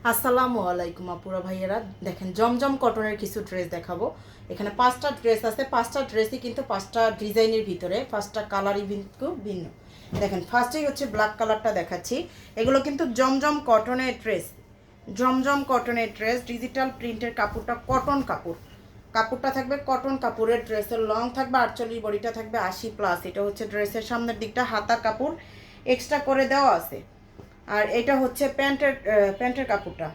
আসসালামু আলাইকুম আপুরা ভাইয়েরা, দেখেন জমজম কটনের কিছু ড্রেস দেখাবো। এখানে 5টা ড্রেস আছে, 5টা ড্রেসই কিন্তু 5টা ডিজাইনের ভিতরে, 5টা কালারই কিন্তু ভিন্ন। দেখেন ফার্স্টেই হচ্ছে ব্ল্যাক কালারটা দেখাচ্ছি। এগুলো কিন্তু জমজম কটনের ড্রেস, জমজম কটনের ড্রেস। ডিজিটাল প্রিন্টের কাপড়টা কটন কাপড়, কাপড়টা থাকবে কটন কাপড়ের। ড্রেসের লং থাকবে 48, বডিটা থাকবে 80+। এটা হচ্ছে ড্রেসের সামনের দিকটা, হাতার কাপড় এক্সট্রা করে দেওয়া আছে। আর এটা হচ্ছে প্যান্টের কাপড়টা।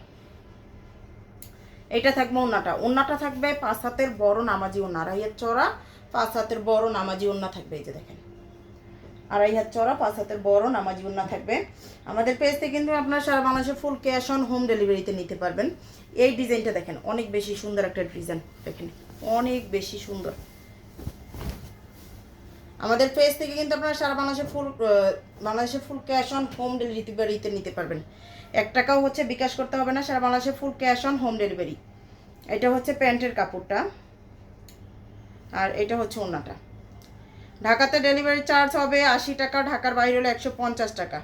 এটা থাকবে ওন্নাটা, ওন্নাটা থাকবে 5 হাতের বড় নামাজি ওন্না, 2.5 হাত চড়া 5 হাতের বড় নামাজি ওন্না থাকবে। এই যে দেখেন 2.5 হাত চড়া 5 হাতের বড় নামাজি ওন্না থাকবে। আমাদের পেজ থেকে কিন্তু আপনার সারা বাংলাদেশে ফুল ক্যাশ অন হোম ডেলিভারিতে নিতে পারবেন। এই ডিজাইনটা দেখেন, অনেক বেশি সুন্দর একটা ডিজাইন, দেখেন অনেক বেশি সুন্দর। আমাদের পেজ থেকে কিন্তু আপনারা সারা বাংলাদেশে ফুল ক্যাশ অন হোম ডেলিভারিতে নিতে পারবেন। 1 টাকাও হচ্ছে বিকাশ করতে হবে না, সারা বাংলাদেশে full cash on home delivery. এটা হচ্ছে প্যান্টের কাপড়টা, আর এটা হচ্ছে ওড়নাটা। ঢাকাতে ডেলিভারি চার্জ হবে 80 টাকা, ঢাকার বাইরে হলে 150 টাকা।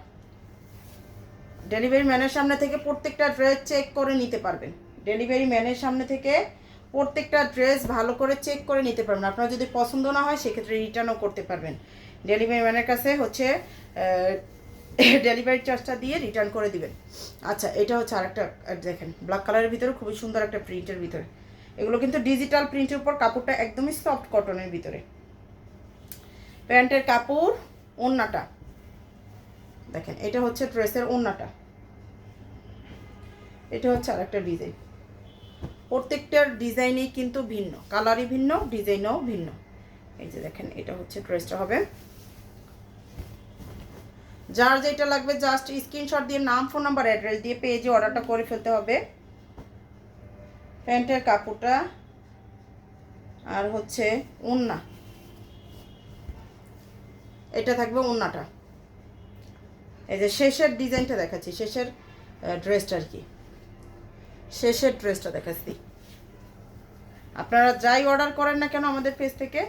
ডেলিভারি ম্যানের সামনে থেকে প্রত্যেকটা ড্রেস চেক করে নিতে পারবেন। ডেলিভারি ম্যানের সামনে থেকে প্রত্যেকটা ড্রেস ভালো করে চেক করে নিতে পারবেন। আপনার যদি পছন্দ না হয় সেক্ষেত্রে রিটার্নও করতে পারবেন। ডেলিভারি ম্যানের কাছে হচ্ছে ডেলিভারি চার্জটা দিয়ে রিটার্ন করে দিবেন। আচ্ছা, এটা হচ্ছে আরেকটা, দেখেন ব্ল্যাক কালারের ভিতরে খুবই সুন্দর একটা প্রিন্টের ভিতরে। এগুলো কিন্তু ডিজিটাল প্রিন্টের উপর, কাপড়টা একদমই সফট কটনের ভিতরে। প্যান্টের কাপড়, ওড়নাটা দেখেন, এটা হচ্ছে ড্রেসের ওড়নাটা। এটা হচ্ছে আরেকটা ডিজাইন। প্রত্যেকটার ডিজাইনই কিন্তু ভিন্ন, কালারই ভিন্ন, ডিজাইনও ভিন্ন। এই যে দেখেন, এটা হচ্ছে ড্রেসটা হবে। যার যেটা লাগবে জাস্ট স্ক্রিনশট দিয়ে নাম, ফোন নাম্বার, অ্যাড্রেস দিয়ে পেজে অর্ডারটা করে ফেলতে হবে। প্যান্টের কাপড়টা আর হচ্ছে ওড়না, এটা থাকবে ওড়নাটা। এই যে শেষের ডিজাইনটা দেখাচ্ছি, শেষের ড্রেসটা আর কি, শেষের ড্রেসটা দেখাচ্ছি। আপনারা যাই অর্ডার করেন না কেন আমাদের পেজ থেকে,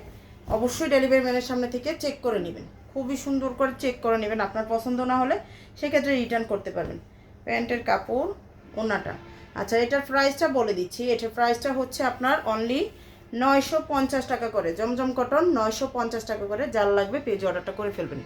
অবশ্যই ডেলিভারি ম্যানের সামনে থেকে চেক করে নেবেন, খুবই সুন্দর করে চেক করে নেবেন। আপনার পছন্দ না হলে সেক্ষেত্রে রিটার্ন করতে পারবেন। প্যান্টের কাপড়, ওড়নাটা। আচ্ছা, এটার প্রাইসটা বলে দিচ্ছি। এটার প্রাইসটা হচ্ছে আপনার অনলি 950 টাকা করে। জমজম কটন 950 টাকা করে। যার লাগবে পেজ অর্ডারটা করে ফেলবেন।